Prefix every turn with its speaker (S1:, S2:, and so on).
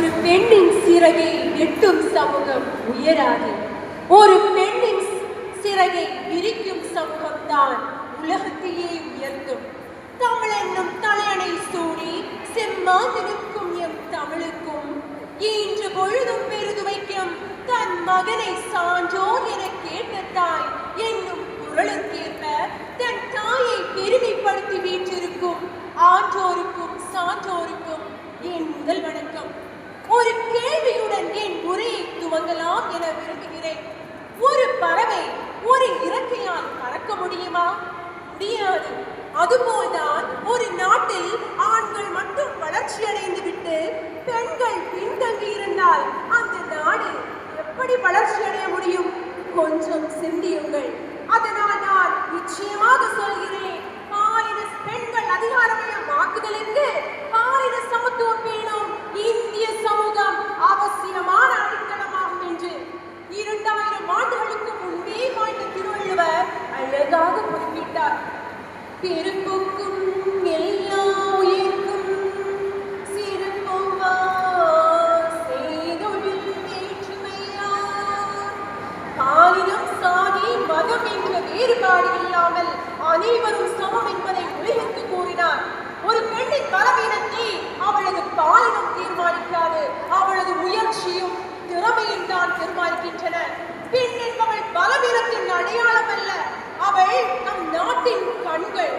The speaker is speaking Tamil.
S1: ஒரு பெண்ணின் சிறகை எட்டும் சமூகம் உயராது. ஒரு பெண்ணின் சிறகை விரிக்கும் சமூகம்தான் உலகத்தையே உயர்த்தும். தமிழ் என்னும் தலையணை சூடி செம்மாந்திருக்கும் எம் தமிழுக்கும் இன்று பொழுதும் பெருது வைக்கும் தன் மகனை சான்றோர் என கேட்ட தாய் என்னும் குரலுக்கேற்ப தன் தாயை பெருமைப்படுத்தி வீற்றிருக்கும் ஆன்றோருக்கும் சான்றோருக்கும் என் முதல் வணக்கம். ஒரு கேள்வியுடன் என் உரையை துவங்கலாம் என விரும்புகிறேன். ஒரு பறவை ஒரு இறக்கையால் பறக்க முடியுமா? முடியாது. அதுபோல்தான் ஒரு நாட்டில் ஆண்கள் மட்டும் வளர்ச்சி அடைந்து விட்டு பெண்கள் பின்தங்கி இருந்தால் அந்த நாடு எப்படி வளர்ச்சி அடைய முடியும்? கொஞ்சம் சிந்தியுங்கள். அதனால் நான் நிச்சயமாக சொல்கிறேன், பாலின பெண்கள் அதிகாரமயமாக்குதலுக்கு பாலின சமத்துவம் வேணும். இந்திய சமூகம் அவசியமான அடித்தளமாகும் என்று 2000 ஆண்டுகளுக்கு முன்பே வாழ்ந்த திருவள்ளுவர் அழகாக குறிப்பிட்டார். பெரும்புக்கும் எல்லா உயிர்க்கும் சிறுபொங்கா செய்தொழில் வேற்றுமையார். பாலினம் சாதி மதம் என்ற வேறுபாடு இல்லாமல் அனைவரும் சமம் என்பதை உலகிற்கு கூறினார். ஒரு பெண்ணின் பலவீனத்தை அவளது பாலினம் தீர்மானிக்காது, அவளது முயற்சியும் திறமையும் தான் தீர்மானிக்கின்றன. பெண் என்பவள் பலவீனத்தின் அடையாளம் அல்ல, அவள் நம் நாட்டின் கண்கள்.